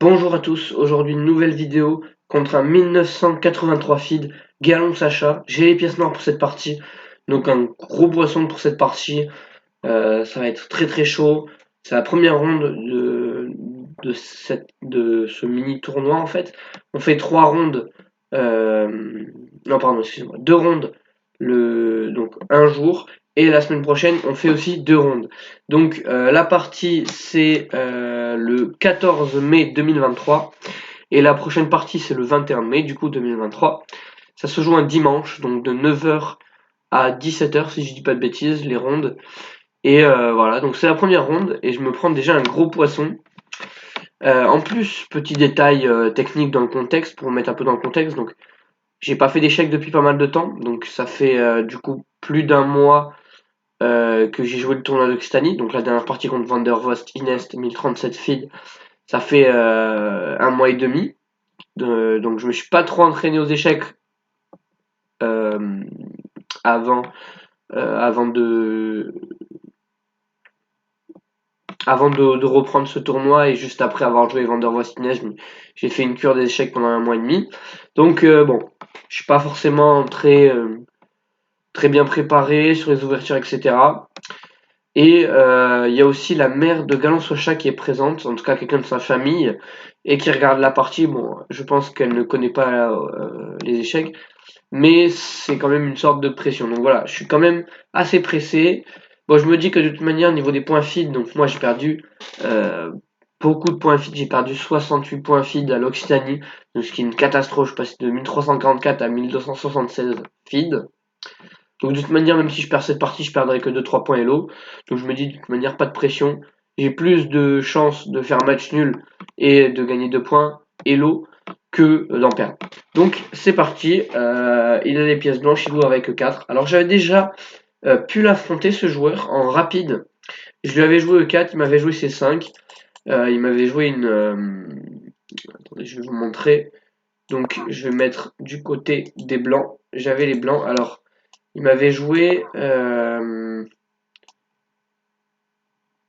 Bonjour à tous, aujourd'hui une nouvelle vidéo contre un 1983 feed, Galon Sacha. J'ai les pièces noires pour cette partie, donc un gros poisson pour cette partie. Ça va être très très chaud. C'est la première ronde de ce mini tournoi en fait. On fait trois rondes, non pardon, excusez-moi, deux rondes donc un jour. Et la semaine prochaine, on fait aussi deux rondes. Donc la partie, c'est le 14 mai 2023. Et la prochaine partie, c'est le 21 mai, du coup, 2023. Ça se joue un dimanche, donc de 9h à 17h, si je dis pas de bêtises, les rondes. Et voilà, donc c'est la première ronde, et je me prends déjà un gros poisson. En plus, petit détail technique dans le contexte, pour mettre un peu dans le contexte, donc j'ai pas fait d'échecs depuis pas mal de temps, donc ça fait du coup plus d'un mois que j'ai joué le tournoi d'Occitanie, donc la dernière partie contre Van der Vost Inest 1037 feed, ça fait un mois et demi. Donc je me suis pas trop entraîné aux échecs euh, avant, avant de reprendre ce tournoi et juste après avoir joué Van der Vost Inest, j'ai fait une cure des échecs pendant un mois et demi. Donc bon, je suis pas forcément très bien préparé sur les ouvertures, etc. Et il y a aussi la mère de Galan Socha qui est présente, en tout cas quelqu'un de sa famille, et qui regarde la partie. Bon, je pense qu'elle ne connaît pas les échecs, mais c'est quand même une sorte de pression. Donc voilà, je suis quand même assez pressé. Bon, je me dis que de toute manière, au niveau des points feed, donc moi j'ai perdu euh, beaucoup de points feed, j'ai perdu 68 points feed à l'Occitanie, donc ce qui est une catastrophe. Je passe de 1344 à 1276 feed. Donc de toute manière, même si je perds cette partie, je perdrai que 2-3 points Elo. Donc je me dis de toute manière, pas de pression. J'ai plus de chances de faire match nul et de gagner 2 points Elo que d'en perdre. Donc c'est parti. Il a les pièces blanches, il joue avec 4. Alors j'avais déjà pu l'affronter ce joueur en rapide. Je lui avais joué E4, il m'avait joué C5. Il m'avait joué une... attendez, je vais vous montrer. Donc je vais mettre du côté des blancs. J'avais les blancs. Alors il m'avait joué une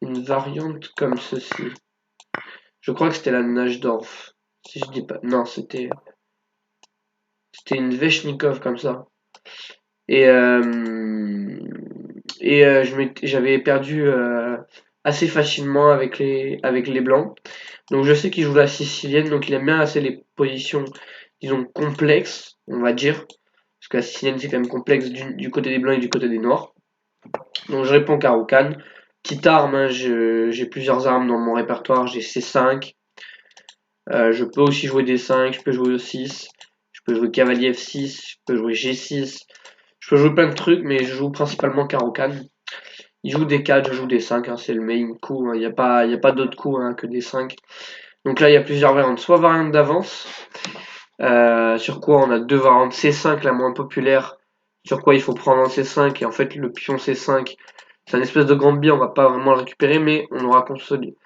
variante comme ceci. Je crois que c'était la Najdorf. Si je dis pas. Non, c'était une Veshnikov comme ça. Et, j'avais perdu assez facilement avec les blancs. Donc je sais qu'il joue la sicilienne, donc il aime bien assez les positions, disons, complexes, on va dire. Parce que la sicilienne c'est quand même complexe du côté des blancs et du côté des noirs. Donc je réponds Caro-Can. Petite arme, hein, j'ai plusieurs armes dans mon répertoire. J'ai C5. Je peux aussi jouer D5, je peux jouer E6. Je peux jouer cavalier F6, je peux jouer G6. Je peux jouer plein de trucs, mais je joue principalement Caro-Can. Il joue D4, je joue D5, hein, c'est le main coup. Il n'y a pas d'autre coup hein, que D5. Donc là, il y a plusieurs variantes. Soit variante d'avance, sur quoi on a deux variantes C5, la moins populaire, sur quoi il faut prendre un C5, et en fait le pion C5, c'est un espèce de grand biais, on va pas vraiment le récupérer, mais on aura consolidé.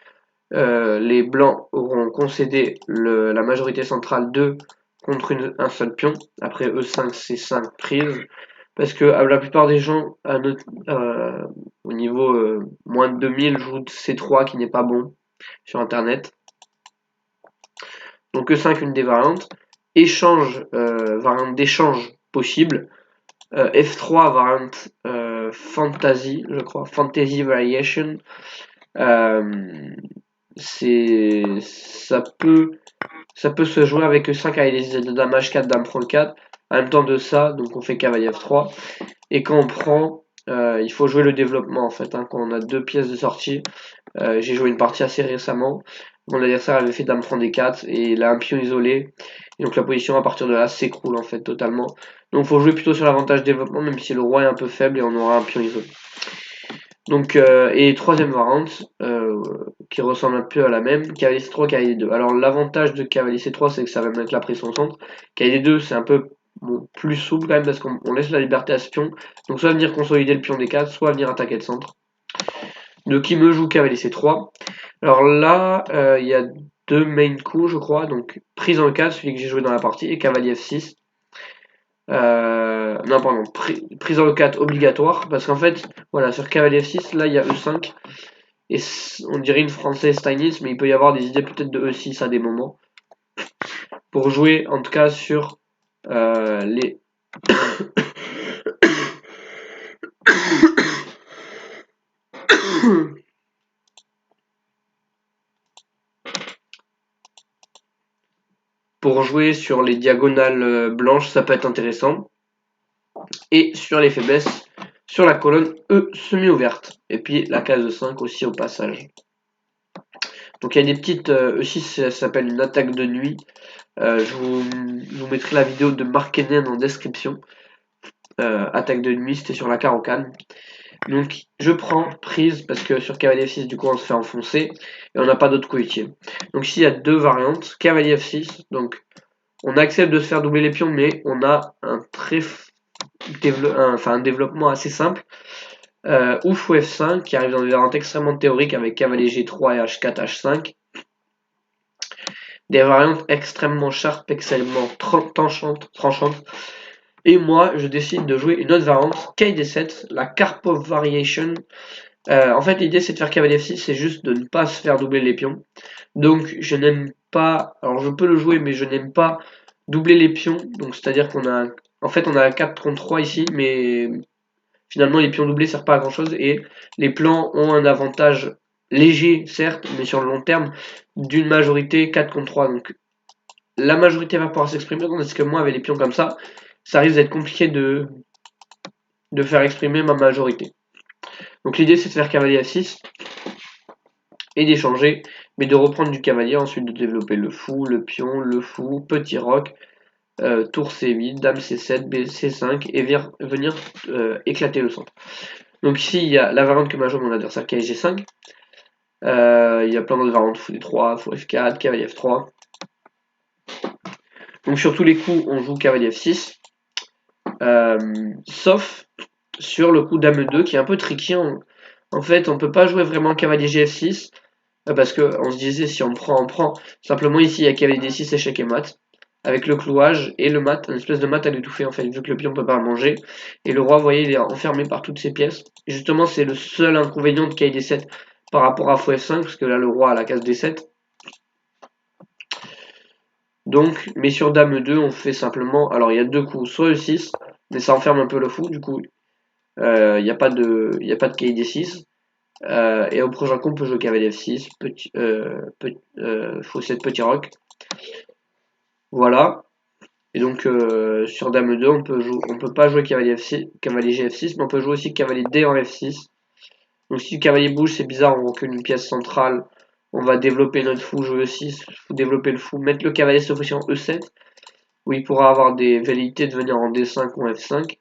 Les blancs auront concédé la majorité centrale 2 contre un seul pion. Après E5, C5 prise. Parce que la plupart des gens au niveau moins de 2000 jouent C3 qui n'est pas bon sur internet. Donc E5 une des variantes. Variante d'échange possible. F3 variante fantasy, je crois. Fantasy variation. Euh, ça peut se jouer avec 5 avec de dame H4, dame prend le 4. En même temps de ça, donc on fait cavalier F3. Et quand on prend, il faut jouer le développement en fait. Hein, quand on a deux pièces de sortie, j'ai joué une partie assez récemment. Mon adversaire avait fait dame prend D4 et il a un pion isolé. Et donc la position à partir de là s'écroule en fait totalement. Donc il faut jouer plutôt sur l'avantage développement, même si le roi est un peu faible et on aura un pion isolé. Donc, et troisième variante, qui ressemble un peu à la même, cavalier C3, cavalier D2. Alors l'avantage de cavalier C3, c'est que ça va mettre la pression au centre. Cavalier D2, c'est un peu plus souple quand même, parce qu'on laisse la liberté à ce pion. Donc soit venir consolider le pion D4, soit venir attaquer le centre. Donc qui me joue cavalier C3. Alors là, il y a deux main coups, je crois. Donc prise en 4, celui que j'ai joué dans la partie, et cavalier F6. Non, pardon, prise en E4 obligatoire, parce qu'en fait, voilà, sur cavalier F6, là il y a E5, Et on dirait une française Steinitz, mais il peut y avoir des idées peut-être de E6 à des moments. Pour jouer en tout cas sur les... Pour jouer sur les diagonales blanches, ça peut être intéressant. Et sur les faiblesses, sur la colonne E semi-ouverte. Et puis la case de 5 aussi au passage. Donc il y a des petites E6, ça s'appelle une attaque de nuit. Je vous mettrai la vidéo de Mark Kenen en description. Attaque de nuit, c'était sur la carocane. Donc je prends prise parce que sur cavalier F6 du coup on se fait enfoncer et on n'a pas d'autre coéquipier. Donc ici il y a deux variantes, cavalier F6, donc on accepte de se faire doubler les pions mais on a un un développement assez simple. Ou fou F5 qui arrive dans des variantes extrêmement théoriques avec cavalier G3 et H4, H5. Des variantes extrêmement sharp, extrêmement tranchantes. Et moi, je décide de jouer une autre variante, KD7, la Karpov Variation. En fait, l'idée c'est de faire cavalier F6, c'est juste de ne pas se faire doubler les pions. Donc, je n'aime pas, alors je peux le jouer, mais je n'aime pas doubler les pions. Donc, c'est-à-dire qu'on a, en fait, on a 4 contre 3 ici, mais finalement, les pions doublés ne servent pas à grand chose et les plans ont un avantage léger, certes, mais sur le long terme, d'une majorité 4 contre 3. Donc, la majorité va pouvoir s'exprimer, tandis que moi, avec les pions comme ça risque d'être compliqué de faire exprimer ma majorité. Donc l'idée c'est de faire cavalier F6 et d'échanger, mais de reprendre du cavalier, ensuite de développer le fou, le pion, le fou, petit roc, tour C8, dame C7, B C5 et venir éclater le centre. Donc ici il y a la variante que m'a joué mon adversaire qui est G5. Il y a plein d'autres variantes, fou D3, fou F4, cavalier F3. Donc sur tous les coups on joue cavalier F6. Sauf sur le coup dame 2 qui est un peu tricky. En fait, on peut pas jouer vraiment cavalier GF6 parce que on se disait si on prend, on prend. Simplement ici, il y a cavalier D6, échec et mat. Avec le clouage et le mat, une espèce de mat à l'étouffer en fait, vu que le pion peut pas manger. Et le roi, vous voyez, il est enfermé par toutes ses pièces. Et justement, c'est le seul inconvénient de cavalier D7 par rapport à fou F5, parce que là, le roi a la case D7. Donc, mais sur dame 2, on fait simplement. Alors, il y a deux coups, soit E6, mais ça enferme un peu le fou, du coup, il n'y a pas de cavalier D6. Et au prochain coup, on peut jouer cavalier F6, fou 7, petit roc. Voilà. Et donc sur dame 2, on peut pas jouer cavalier F6, cavalier G6, mais on peut jouer aussi cavalier D en F6. Donc si le cavalier bouge, c'est bizarre, on recule une pièce centrale. On va développer notre fou, jouer E6, développer le fou, mettre le cavalier cette fois-ci en E7, où il pourra avoir des velléités de venir en D5 ou F5.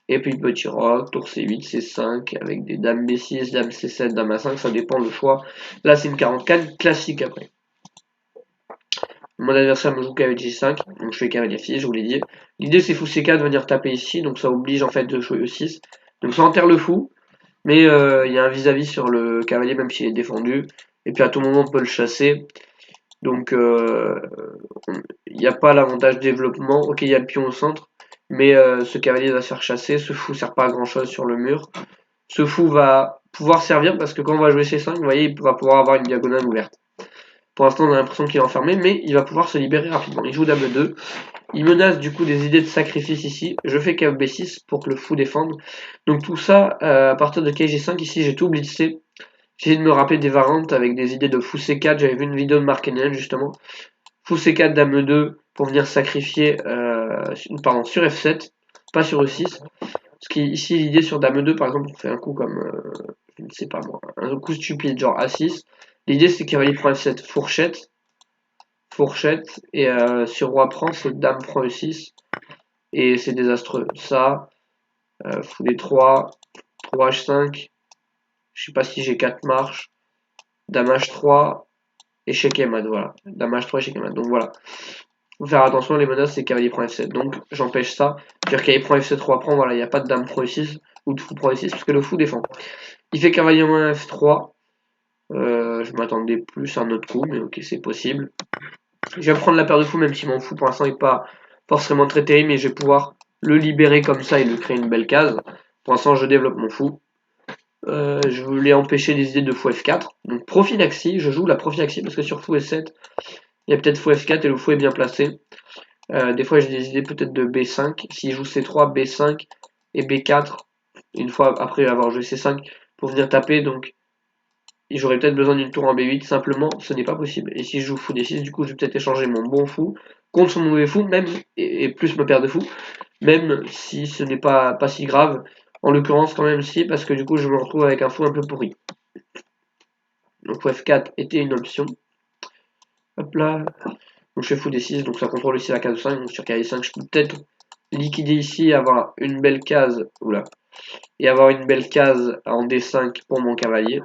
Et puis petit roc, tour C8, C5, avec des dames B6, dame C7, dame A5, ça dépend le choix. Là c'est une 44 classique après. Mon adversaire me joue cavalier G5, donc je fais cavalier F6, je vous l'ai dit. L'idée c'est fou C4 de venir taper ici, donc ça oblige en fait de jouer E6. Donc ça enterre le fou, mais il y a un vis-à-vis sur le cavalier même s'il est défendu. Et puis à tout moment on peut le chasser. Donc il n'y a pas l'avantage développement. Ok, il y a le pion au centre, mais ce cavalier va se faire chasser, ce fou sert pas à grand chose sur le mur. Ce fou va pouvoir servir parce que quand on va jouer C5, vous voyez, il va pouvoir avoir une diagonale ouverte. Pour l'instant, on a l'impression qu'il est enfermé, mais il va pouvoir se libérer rapidement. Il joue dame 2. Il menace du coup des idées de sacrifice ici. Je fais cave B6 pour que le fou défende. Donc tout ça, à partir de KG5, ici j'ai tout blitzé. J'ai essayé de me rappeler des variantes avec des idées de fou C4. J'avais vu une vidéo de Mark Kenen justement. Fou C4, dame 2 pour venir sacrifier sur F7, pas sur E6. Parce qu'ici l'idée sur dame 2, par exemple, on fait un coup comme, je ne sais pas moi, un coup stupide genre A6. L'idée c'est cavalier prend F7, fourchette, et sur roi prend, c'est dame prend E6, et c'est désastreux. Ça, fou D3, 3H5, je sais pas si j'ai 4 marches, dame H3, échec et mat, voilà. Dame H3, échec et mat, donc voilà. Faut faire attention, les menaces c'est cavalier prend F7, donc j'empêche ça. C'est-à-dire cavalier prend F7, roi prend, voilà, il n'y a pas de dame prend E6, ou de fou prend E6, parce que le fou défend. Il fait cavalier moins F3, je m'attendais plus à un autre coup, mais ok, c'est possible. Je vais prendre la paire de fous, même si mon fou pour l'instant n'est pas forcément très terrible, mais je vais pouvoir le libérer comme ça et lui créer une belle case. Pour l'instant, je développe mon fou. Je voulais empêcher les idées de fou F4. Donc prophylaxie, je joue la prophylaxie parce que sur fou F7, il y a peut-être fou F4 et le fou est bien placé. Des fois j'ai des idées peut-être de B5. S'il joue C3, B5 et B4, une fois après avoir joué C5, pour venir taper, donc j'aurais peut-être besoin d'une tour en B8, simplement ce n'est pas possible. Et si je joue fou D6, du coup je vais peut-être échanger mon bon fou contre son mauvais fou, même et plus ma paire de fous, même si ce n'est pas si grave. En l'occurrence quand même si, parce que du coup je me retrouve avec un fou un peu pourri. Donc fou F4 était une option. Hop là. Donc je fais fou D6, donc ça contrôle aussi la case 5, donc sur cavalier 5 je peux peut-être liquider ici, avoir une belle case, oula, et avoir une belle case en D5 pour mon cavalier.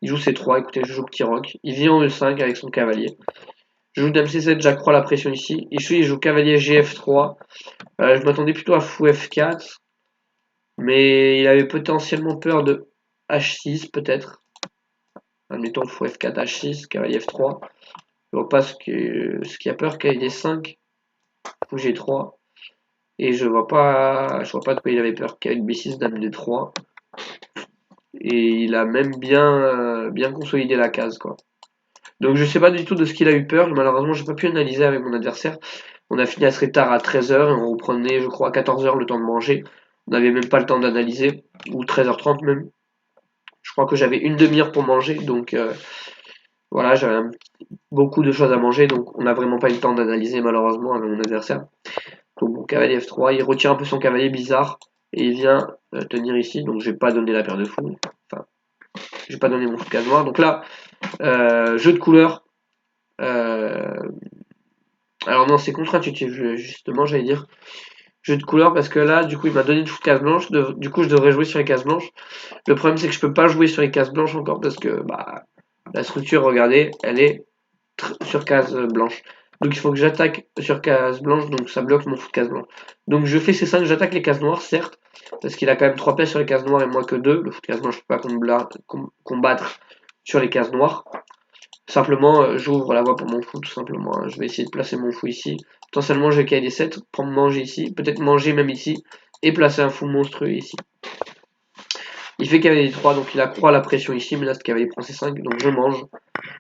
Il joue C3, écoutez, je joue petit roc. Il vient en E5 avec son cavalier. Je joue Dame C7, j'accrois la pression ici. Ici, il joue cavalier GF3. Je m'attendais plutôt à fou F4. Mais il avait potentiellement peur de H6, peut-être. Admettons fou F4, H6, cavalier F3. Je vois pas ce qui a peur, cavalier 5, fou G3. Et je vois pas de quoi il avait peur. Cavalier B6, Dame D3. Et il a même bien consolidé la case, quoi. Donc je sais pas du tout de ce qu'il a eu peur, malheureusement j'ai pas pu analyser avec mon adversaire. On a fini assez tard à 13h et on reprenait je crois à 14h le temps de manger. On n'avait même pas le temps d'analyser, ou 13h30 même. Je crois que j'avais une demi-heure pour manger, donc voilà, j'avais beaucoup de choses à manger, donc on n'a vraiment pas eu le temps d'analyser malheureusement avec mon adversaire. Donc mon cavalier F3, il retire un peu son cavalier bizarre, et il vient tenir ici, donc j'ai pas donné la paire de fous. Enfin, j'ai pas donné mon fou case noir. Donc là, jeu de couleurs. Euh, Alors non, c'est contre-intuitif, justement, j'allais dire jeu de couleurs parce que là, du coup, il m'a donné une case blanche. Du coup, je devrais jouer sur les cases blanches. Le problème, c'est que je peux pas jouer sur les cases blanches encore parce que bah, la structure, regardez, elle est sur case blanche. Donc il faut que j'attaque sur case blanche, donc ça bloque mon fou de case blanche. Donc je fais ces 5, j'attaque les cases noires, certes, parce qu'il a quand même 3 pièces sur les cases noires et moi que 2. Le fou de case blanche, je peux pas combattre sur les cases noires. Simplement, j'ouvre la voie pour mon fou, tout simplement. Hein. Je vais essayer de placer mon fou ici. Potentiellement, je vais caler 7, prendre manger ici, peut-être manger même ici, et placer un fou monstrueux ici. Il fait cavalier 3, donc il accroît la pression ici, mais là, ce cavalier prend C5, donc je mange.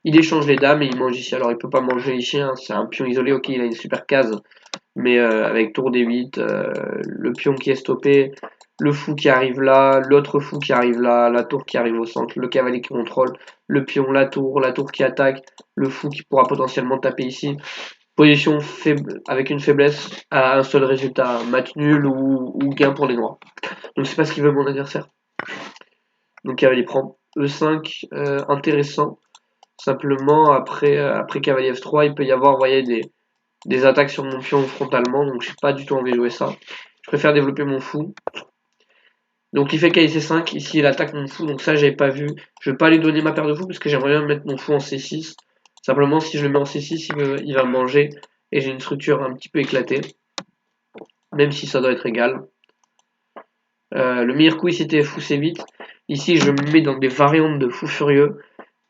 Il échange les dames et il mange ici. Alors, il peut pas manger ici, hein. C'est un pion isolé, ok, il a une super case, mais avec tour D8, le pion qui est stoppé, le fou qui arrive là, l'autre fou qui arrive là, la tour qui arrive au centre, le cavalier qui contrôle, le pion, la tour qui attaque, le fou qui pourra potentiellement taper ici. Position faible, avec une faiblesse à un seul résultat, match nul ou gain pour les noirs. Donc c'est pas ce qu'il veut mon adversaire. Donc cavalier prend E5, intéressant. Simplement après cavalier F3, il peut y avoir, vous voyez, des attaques sur mon pion frontalement, donc j'ai pas du tout envie de jouer ça. Je préfère développer mon fou. Donc il fait cavalier C5, ici il attaque mon fou, donc ça j'avais pas vu. Je vais pas lui donner ma paire de fou parce que j'aimerais bien mettre mon fou en C6. Simplement si je le mets en C6, il va me manger et j'ai une structure un petit peu éclatée. Même si ça doit être égal. Le meilleur coup ici c'était fou C8. Ici je me mets dans des variantes de fou furieux.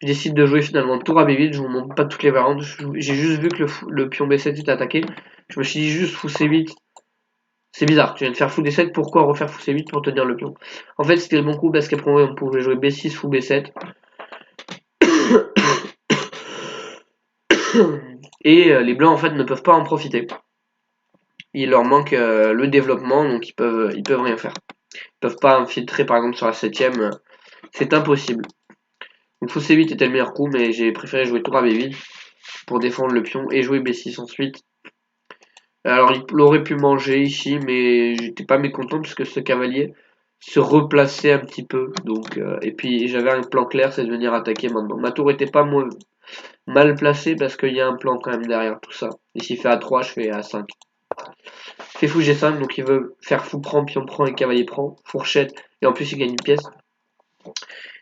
Je décide de jouer finalement tour à B8, je vous montre pas toutes les variantes. J'ai juste vu que le pion B7 était attaqué. Je me suis dit juste fou C8. C'est bizarre, tu viens de faire fou D7, pourquoi refaire fou C8 pour tenir le pion? En fait, c'était le bon coup parce qu'après on pouvait jouer B6, fou B7. Et les blancs en fait ne peuvent pas en profiter. Il leur manque le développement, donc ils peuvent rien faire. Ils peuvent pas infiltrer par exemple sur la 7ème, c'est impossible. Donc fou C8 était le meilleur coup, mais j'ai préféré jouer tour à B8 pour défendre le pion et jouer B6 ensuite. Alors il aurait pu manger ici, mais j'étais pas mécontent parce que ce cavalier se replaçait un petit peu. Donc et puis j'avais un plan clair, c'est de venir attaquer maintenant. Ma tour était pas mal placée parce qu'il y a un plan quand même derrière tout ça. Ici il fait A3, je fais A5. Il fait fou G5, donc il veut faire fou prend, pion prend et cavalier prend, fourchette, et en plus il gagne une pièce.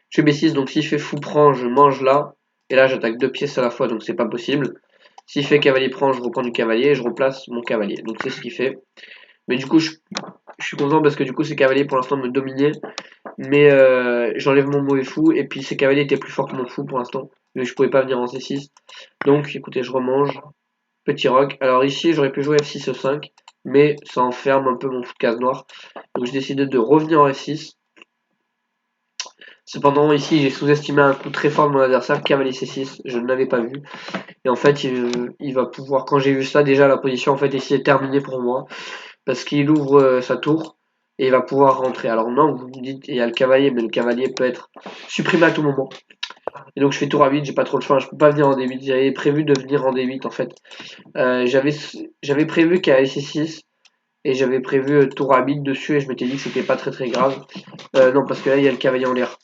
Je fais B6, donc s'il fait fou prend, je mange là, et là j'attaque 2 pièces à la fois, donc c'est pas possible. S'il fait cavalier prend, je reprends du cavalier et je replace mon cavalier. Donc c'est ce qu'il fait. Mais du coup, je suis content parce que du coup, ces cavaliers pour l'instant me dominaient. Mais j'enlève mon mauvais fou. Et puis ces cavaliers étaient plus forts que mon fou pour l'instant. Mais je pouvais pas venir en C6. Donc écoutez, je remange. Petit roc. Alors ici, j'aurais pu jouer F6 E5. Mais ça enferme un peu mon fou de case noire. Donc j'ai décidé de revenir en F6. Cependant, ici, j'ai sous-estimé un coup très fort de mon adversaire, cavalier C6, je ne l'avais pas vu. Et en fait, il va pouvoir, quand j'ai vu ça, déjà la position, en fait, ici est terminée pour moi, parce qu'il ouvre sa tour, et il va pouvoir rentrer. Alors non, vous me dites, il y a le cavalier, mais le cavalier peut être supprimé à tout moment. Et donc je fais tour à 8, j'ai pas trop le choix, je peux pas venir en D8, j'avais prévu de venir en D8 en fait. J'avais prévu cavalier C6, et j'avais prévu tour à 8 dessus, et je m'étais dit que c'était pas très grave. Non, parce que là, il y a le cavalier en l'air.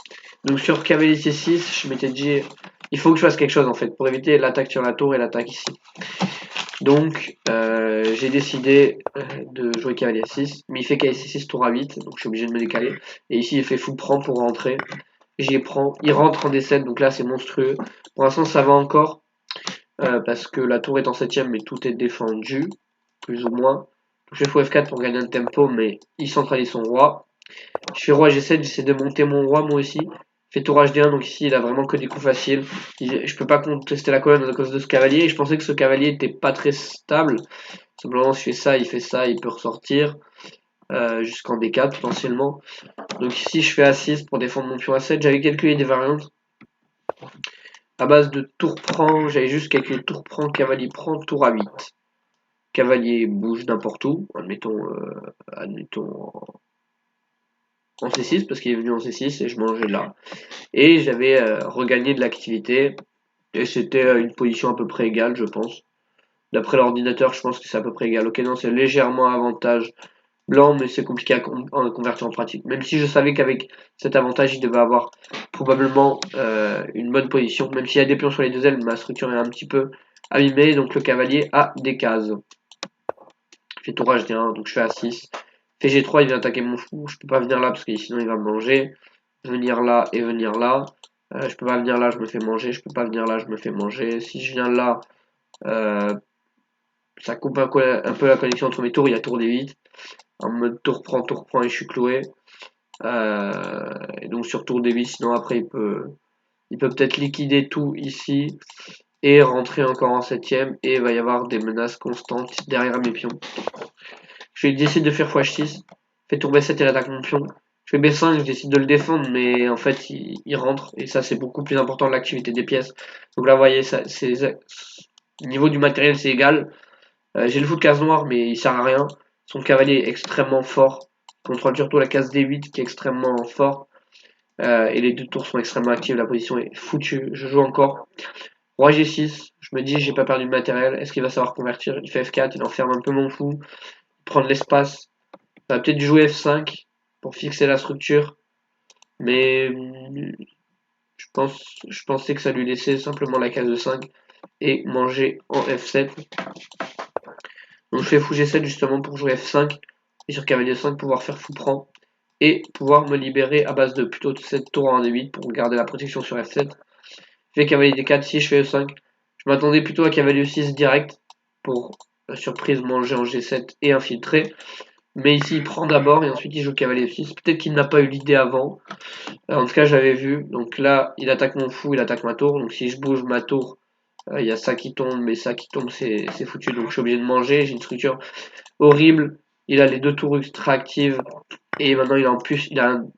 Donc sur cavalier C6, je m'étais dit, il faut que je fasse quelque chose en fait, pour éviter l'attaque sur la tour et l'attaque ici. Donc j'ai décidé de jouer cavalier 6, mais il fait cavalier C6 tour à 8, donc je suis obligé de me décaler. Et ici il fait fou prend pour rentrer. J'y prends, il rentre en D7, donc là c'est monstrueux. Pour l'instant ça va encore, parce que la tour est en 7ème, mais tout est défendu, plus ou moins. Donc je fais fou F4 pour gagner un tempo, mais il centralise son roi. Je fais roi G7, j'essaie de monter mon roi moi aussi. Je fais tour HD1, donc ici il a vraiment que des coups faciles. Je peux pas contester la colonne à cause de ce cavalier. Et je pensais que ce cavalier était pas très stable. Simplement, je fais ça, il peut ressortir jusqu'en D4 potentiellement. Donc ici je fais A6 pour défendre mon pion A7. J'avais calculé des variantes à base de tour prend. J'avais juste calculé tour prend, cavalier prend, tour A8. Cavalier bouge n'importe où, admettons en C6 parce qu'il est venu en C6 et je mangeais là. Et j'avais regagné de l'activité et c'était une position à peu près égale, je pense. D'après l'ordinateur, je pense que c'est à peu près égal. Ok, non, c'est légèrement avantage blanc, mais c'est compliqué à convertir en pratique. Même si je savais qu'avec cet avantage, il devait avoir probablement une bonne position. Même s'il y a des pions sur les deux ailes, ma structure est un petit peu abîmée, donc le cavalier a des cases. Je fais tour HD1, donc je fais A6. Fait G3, il vient attaquer mon fou. Je peux pas venir là parce que sinon il va me manger. Venir là et venir là. Je peux pas venir là, je me fais manger. Je peux pas venir là, je me fais manger. Si je viens là, ça coupe un peu la connexion entre mes tours. Il y a tour D8. En mode tour prend et je suis cloué. Et donc sur tour D8, sinon après il peut peut-être liquider tout ici et rentrer encore en 7ème. Et il va y avoir des menaces constantes derrière mes pions. Je décide de faire x6. Fait tour B7 et l'attaque mon pion. Je fais B5, je décide de le défendre, mais en fait, il rentre. Et ça, c'est beaucoup plus important de l'activité des pièces. Donc là, vous voyez, au niveau du matériel, c'est égal. J'ai le fou de case noire, mais il sert à rien. Son cavalier est extrêmement fort. Il contrôle surtout la case D8, qui est extrêmement fort. Et les deux tours sont extrêmement actives. La position est foutue. Je joue encore. Roi G6. Je me dis, j'ai pas perdu de matériel. Est-ce qu'il va savoir convertir? Il fait F4, il enferme un peu mon fou. Il prend de l'espace. Ça va peut-être jouer F5 pour fixer la structure. Mais je pensais que ça lui laissait simplement la case de 5 et manger en F7. Donc je fais fou G7 justement pour jouer F5 et sur cavalier 5 pouvoir faire fou prend et pouvoir me libérer à base de plutôt de cette tour en D8 pour garder la protection sur F7. Je fais cavalier D4, si je fais E5. Je m'attendais plutôt à cavalier E6 direct pour la surprise manger en G7 et infiltrer. Mais ici il prend d'abord et ensuite il joue cavalier F6. Peut-être qu'il n'a pas eu l'idée avant. En tout cas j'avais vu. Donc là il attaque mon fou, il attaque ma tour. Donc si je bouge ma tour, il y a ça qui tombe, mais ça qui tombe c'est foutu. Donc je suis obligé de manger. J'ai une structure horrible. Il a les deux tours ultra actives. Et maintenant il a en plus.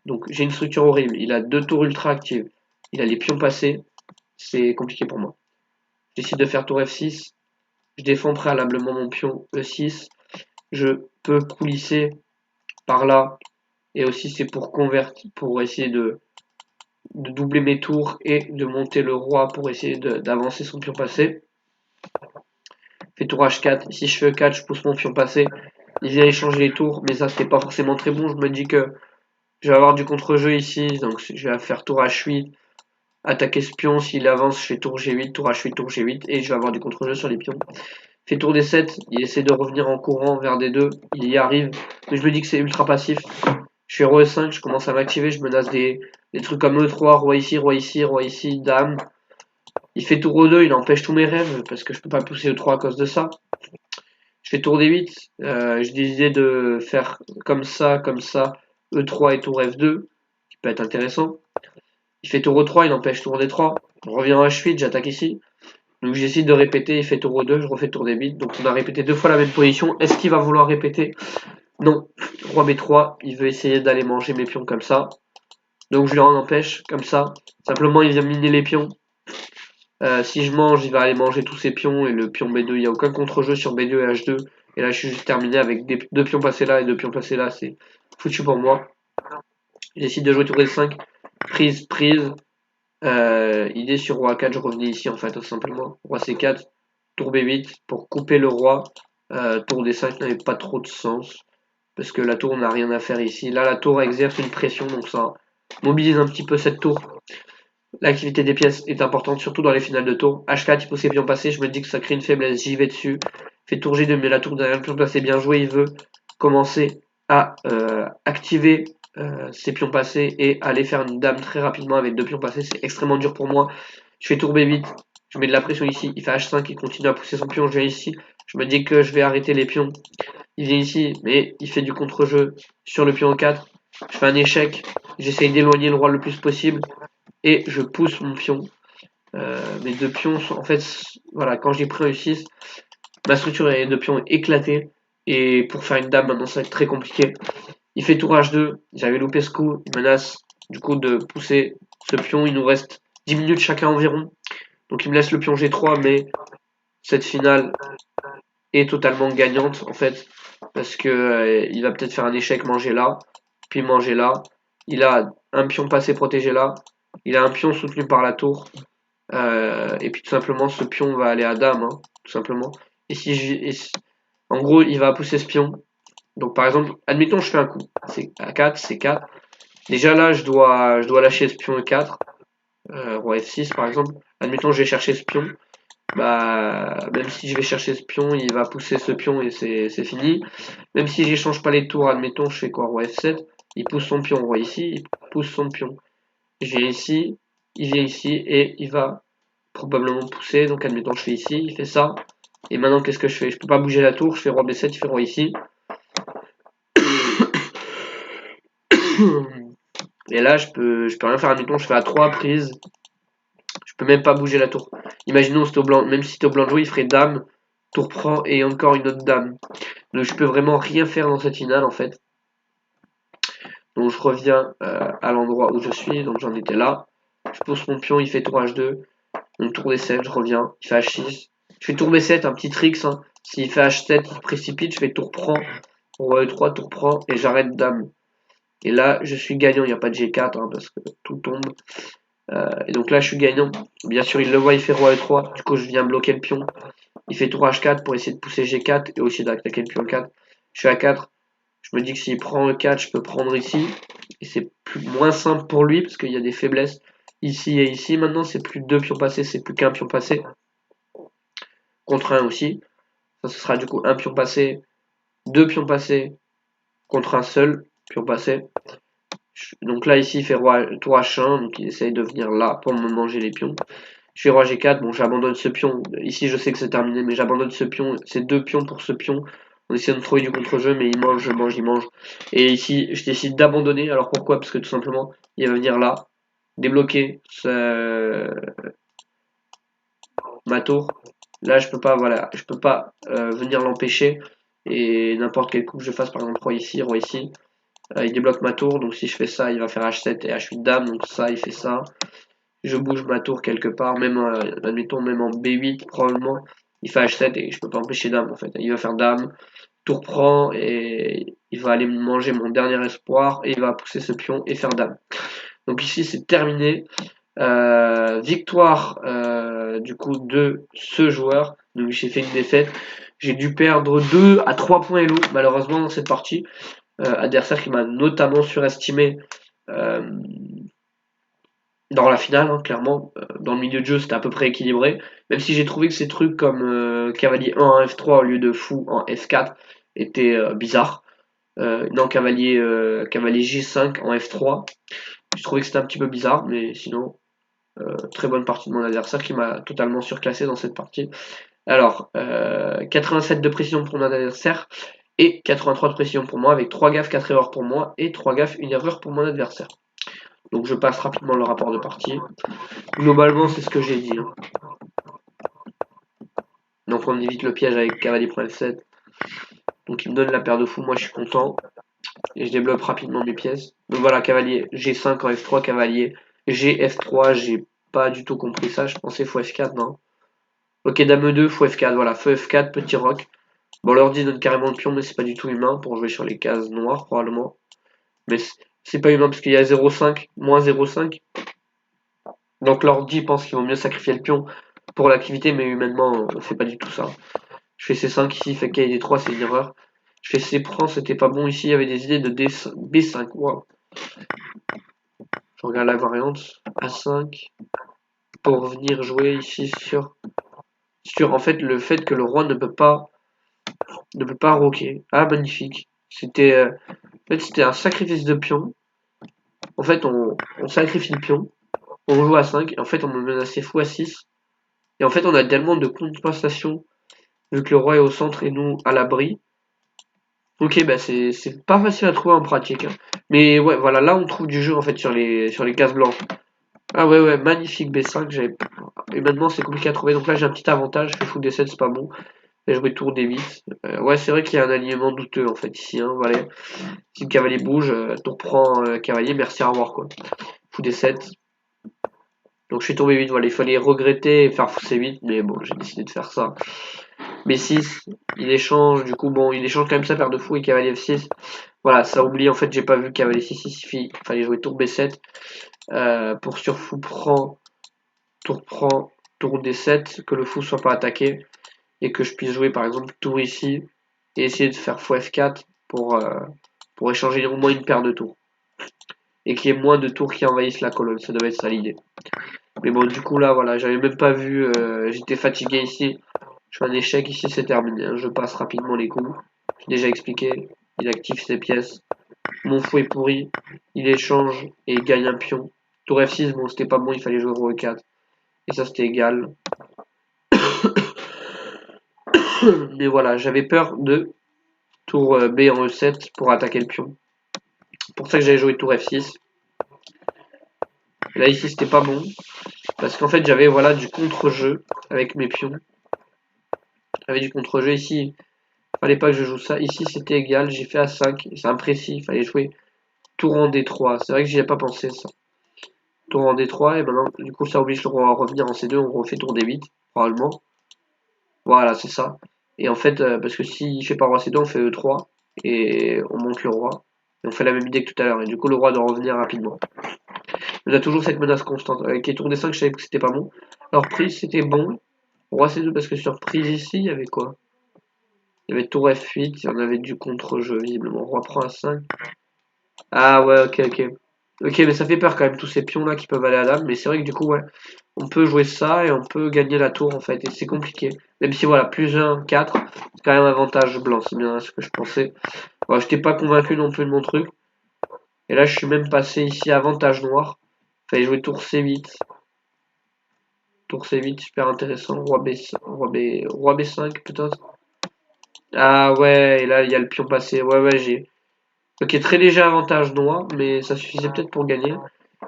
Donc j'ai une structure horrible. Il a deux tours ultra actives. Il a les pions passés. C'est compliqué pour moi. Je décide de faire tour F6. Je défends préalablement mon pion E6. Je peux coulisser par là. Et aussi c'est pour convertir, pour essayer de doubler mes tours et de monter le roi pour essayer d'avancer son pion passé. Fait tour H4. Si je fais E4, je pousse mon pion passé. Il vient échanger les tours, mais ça c'était pas forcément très bon. Je me dis que je vais avoir du contre-jeu ici, donc je vais faire tour H8. Attaquer ce pion, s'il avance, je fais tour G8, tour H8, tour G8, et je vais avoir du contre-jeu sur les pions. Fait tour D7, il essaie de revenir en courant vers D2, il y arrive, mais je me dis que c'est ultra passif. Je fais roi E5, je commence à m'activer, je menace des trucs comme E3, roi ici, roi ici, roi ici, dame. Il fait tour E2, il empêche tous mes rêves, parce que je peux pas pousser E3 à cause de ça. Je fais tour D8, j'ai décidé de faire comme ça, E3 et tour F2, qui peut être intéressant. Il fait tour E3, il empêche tour D3. On revient à H8, j'attaque ici. Donc j'essaie de répéter, il fait tour E2, je refais tour D8. Donc on a répété deux fois la même position. Est-ce qu'il va vouloir répéter? Non. Roi B3, il veut essayer d'aller manger mes pions comme ça. Donc je lui en empêche, comme ça. Simplement, il vient miner les pions. Si je mange, il va aller manger tous ses pions. Et le pion B2, il n'y a aucun contre-jeu sur B2 et H2. Et là, je suis juste terminé avec deux pions passés là et deux pions passés là. C'est foutu pour moi. Il décide de jouer tour D5. Prise, prise. Idée sur roi A4, je revenais ici en fait, tout simplement. Roi C4, tour B8 pour couper le roi. Tour D5 n'avait pas trop de sens parce que la tour n'a rien à faire ici. Là, la tour exerce une pression, donc ça mobilise un petit peu cette tour. L'activité des pièces est importante, surtout dans les finales de tour. H4, il faut ses pions passer, je me dis que ça crée une faiblesse, j'y vais dessus. Fait tour G2, mais la tour derrière le pion passé, bien joué, il veut commencer à activer ses pions passés et aller faire une dame très rapidement avec deux pions passés. C'est extrêmement dur pour moi. Je fais tour B8, je mets de la pression ici, il fait H5, il continue à pousser son pion, je viens ici. Je me dis que je vais arrêter les pions. Il vient ici, mais il fait du contre-jeu sur le pion 4. Je fais un échec, j'essaye d'éloigner le roi le plus possible et je pousse mon pion. Mes deux pions sont en fait, voilà, quand j'ai pris un U6, ma structure de pions est éclatée et pour faire une dame maintenant ça va être très compliqué. Il fait tour H2, j'avais loupé ce coup, il menace du coup de pousser ce pion, il nous reste 10 minutes chacun environ, donc il me laisse le pion G3, mais cette finale est totalement gagnante en fait, parce que il va peut-être faire un échec, manger là, puis manger là, il a un pion passé protégé là, il a un pion soutenu par la tour, et puis tout simplement ce pion va aller à dame, hein, tout simplement, et en gros il va pousser ce pion, donc par exemple, admettons je fais un coup, c'est A4, C4, déjà là je dois lâcher ce pion E4, roi F6 par exemple, admettons je vais chercher ce pion, bah même si je vais chercher ce pion, il va pousser ce pion et c'est fini. Même si j'échange pas les tours, admettons je fais quoi, roi F7, il pousse son pion, roi ici, il pousse son pion. Je viens ici, il vient ici et il va probablement pousser, donc admettons je fais ici, il fait ça. Et maintenant qu'est-ce que je fais? Je peux pas bouger la tour, je fais roi B7, il fait roi ici. Et là je peux rien faire, admettons je fais à 3 prises, je peux même pas bouger la tour. Imaginons c'était au blanc, même si c'était au blanc de jouer, il ferait dame, tour prend et encore une autre dame. Donc je peux vraiment rien faire dans cette finale en fait. Donc je reviens à l'endroit où je suis, donc j'en étais là. Je pose mon pion, il fait tour H2. Donc tour D7, je reviens, il fait H6. Je fais tour B7, un petit trick. Hein. S'il fait H7, il précipite, je fais tour prend. Roi E3, tour prend, et j'arrête dame. Et là, je suis gagnant, il n'y a pas de G4, hein, parce que tout tombe. Et donc là, je suis gagnant. Bien sûr, il le voit, il fait roi E3. Du coup, je viens bloquer le pion. Il fait tour H4 pour essayer de pousser G4 et aussi d'attaquer le pion 4. Je suis à 4. Je me dis que s'il prend E4, je peux prendre ici. Et c'est moins simple pour lui parce qu'il y a des faiblesses ici et ici. Maintenant, c'est plus deux pions passés, c'est plus qu'un pion passé. Contre un aussi. Ça, ce sera du coup un pion passé, deux pions passés contre un seul pion passé. Donc là, ici, il fait roi, tour H1. Donc il essaye de venir là pour me manger les pions. Je fais roi G4, bon j'abandonne ce pion, ici je sais que c'est terminé, mais j'abandonne ce pion, c'est deux pions pour ce pion, on essaie de trouver du contre-jeu, mais il mange, je mange, il mange, et ici je décide d'abandonner, alors pourquoi? Parce que tout simplement, il va venir là, débloquer ma tour, là je peux pas, voilà, je peux pas venir l'empêcher, et n'importe quel coup que je fasse, par exemple roi ici, il débloque ma tour, donc si je fais ça, il va faire H7 et H8 dame, donc ça, il fait ça, je bouge ma tour quelque part, même admettons même en B8 probablement, il fait H7 et je peux pas empêcher dame en fait. Il va faire dame, tour prend et il va aller manger mon dernier espoir et il va pousser ce pion et faire dame. Donc ici c'est terminé. Victoire du coup de ce joueur. Donc j'ai fait une défaite. J'ai dû perdre 2 à 3 points Elo malheureusement dans cette partie. Adversaire qui m'a notamment surestimé. Dans la finale, hein, clairement. Dans le milieu de jeu, c'était à peu près équilibré. Même si j'ai trouvé que ces trucs comme cavalier 1 en F3 au lieu de fou en F4 étaient bizarres. Non, cavalier G5 en F3. J'ai trouvé que c'était un petit peu bizarre, mais sinon, très bonne partie de mon adversaire qui m'a totalement surclassé dans cette partie. Alors, 87 de précision pour mon adversaire et 83 de précision pour moi, avec 3 gaffes, 4 erreurs pour moi et 3 gaffes, 1 erreur pour mon adversaire. Donc je passe rapidement le rapport de partie. Globalement, c'est ce que j'ai dit. Hein. Donc on évite le piège avec cavalier prend F7. Donc il me donne la paire de fous, moi je suis content. Et je débloque rapidement mes pièces. Donc voilà, cavalier G5 en F3, cavalier G F3, j'ai pas du tout compris ça, je pensais fou F4, non. Ok, dame E2, fou F4, voilà, feu F4, petit roc. Bon, l'ordi donne carrément le pion, mais c'est pas du tout humain pour jouer sur les cases noires, probablement. Mais c'est pas humain parce qu'il y a 0,5, moins 0,5. Donc l'ordi pense qu'il vaut mieux sacrifier le pion pour l'activité, mais humainement, on fait pas du tout ça. Je fais C5 ici, fait qu'il y a D3, c'est une erreur. Je fais C prend, c'était pas bon ici, il y avait des idées de B5, wow. Je regarde la variante, A5, pour venir jouer ici sur en fait le fait que le roi ne peut pas roquer. Ah magnifique. C'était un sacrifice de pion. En fait on sacrifie le pion, on joue à 5 et en fait on me menaçait fou à 6. Et en fait on a tellement de compensation vu que le roi est au centre et nous à l'abri. Ok bah c'est pas facile à trouver en pratique. Hein. Mais ouais voilà là on trouve du jeu en fait sur les cases blanches. Ah ouais magnifique B5 j'avais. Et maintenant c'est compliqué à trouver donc là j'ai un petit avantage, je fais fou D7 c'est pas bon. J'ai joué tour D8. Ouais c'est vrai qu'il y a un alignement douteux en fait ici hein, voilà. Si le cavalier bouge, tour prend cavalier, merci au revoir quoi. Fou D7. Donc je suis tombé 8, voilà, il fallait regretter et faire fou C8, mais bon j'ai décidé de faire ça. B6, il échange, du coup bon il échange quand même sa paire de fou et cavalier F6. Voilà, ça oublie, en fait j'ai pas vu cavalier C6, il fallait jouer tour B7. Pour sur fou prend, tour D7, que le fou soit pas attaqué. Et que je puisse jouer par exemple tour ici et essayer de faire fou F4 pour échanger au moins une paire de tours. Et qu'il y ait moins de tours qui envahissent la colonne, ça devait être ça l'idée. Mais bon du coup là voilà, j'avais même pas vu, j'étais fatigué ici. Je fais un échec ici, c'est terminé. Hein. Je passe rapidement les coups. J'ai déjà expliqué. Il active ses pièces. Mon fou est pourri. Il échange et il gagne un pion. Tour F6, bon c'était pas bon, il fallait jouer roi E4. Et ça c'était égal. Mais voilà, j'avais peur de tour B en E7 pour attaquer le pion. C'est pour ça que j'avais joué tour F6. Et là ici c'était pas bon. Parce qu'en fait j'avais voilà du contre-jeu avec mes pions. J'avais du contre-jeu ici. Fallait pas que je joue ça. Ici c'était égal. J'ai fait A5. C'est imprécis. Il fallait jouer tour en D3. C'est vrai que j'y ai pas pensé ça. Tour en D3 et maintenant du coup ça oblige le roi à revenir en C2. On refait tour D8 probablement. Voilà c'est ça. Et en fait parce que s'il fait pas roi C2 on fait E3 et on monte le roi. Et on fait la même idée que tout à l'heure. Et du coup le roi doit revenir rapidement. On a toujours cette menace constante. Avec les tours D5 je savais que c'était pas bon. Alors prise c'était bon. Roi C2 parce que sur prise ici il y avait quoi? Il y avait tour F8, il y en avait du contre-jeu visiblement. Roi prend A5. Ah ouais ok. Ok mais ça fait peur quand même tous ces pions là qui peuvent aller à dame. Mais c'est vrai que du coup ouais. On peut jouer ça et on peut gagner la tour en fait. Et c'est compliqué. Même si voilà, plus 1, 4, c'est quand même avantage blanc. C'est bien ce que je pensais. Bon, j'étais pas convaincu non plus de mon truc. Et là je suis même passé ici avantage noir. Fallait jouer tour C8. Tour C8, super intéressant. Roi B5 peut-être. Ah ouais, et là il y a le pion passé. Ouais, j'ai. Ok, très léger avantage noir, mais ça suffisait peut-être pour gagner.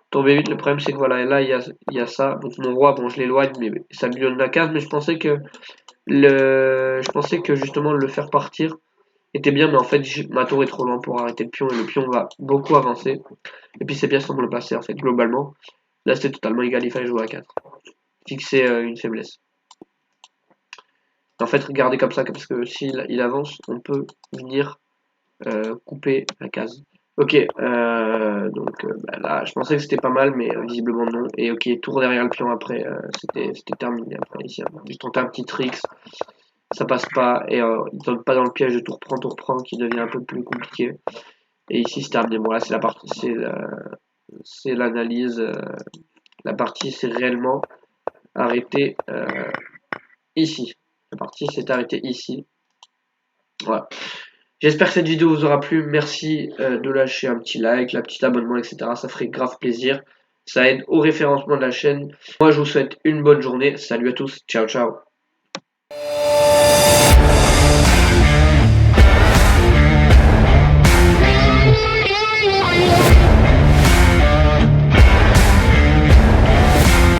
Tour B8, le problème c'est que voilà, et là il y a ça. Donc mon roi, bon je l'éloigne, mais ça lui donne la case, mais je pensais que justement le faire partir était bien, mais en fait ma tour est trop loin pour arrêter le pion et le pion va beaucoup avancer. Et puis ces pièces semblent passer en fait globalement. Là c'était totalement égal, il fallait jouer à 4. Fixer une faiblesse. En fait, regardez comme ça, parce que s'il il avance, on peut venir couper la case. Ok, donc bah là, je pensais que c'était pas mal, mais visiblement non. Et ok, tour derrière le pion après, c'était terminé après ici. Hein. J'ai tenté un petit trick, ça passe pas, et il tombe pas dans le piège de tour prend, qui devient un peu plus compliqué. Et ici c'est terminé. Bon là c'est la partie, c'est l'analyse. La partie s'est réellement arrêtée ici. La partie s'est arrêtée ici. Voilà. J'espère que cette vidéo vous aura plu. Merci de lâcher un petit like, la petite abonnement, etc. Ça ferait grave plaisir. Ça aide au référencement de la chaîne. Moi, je vous souhaite une bonne journée. Salut à tous. Ciao, ciao.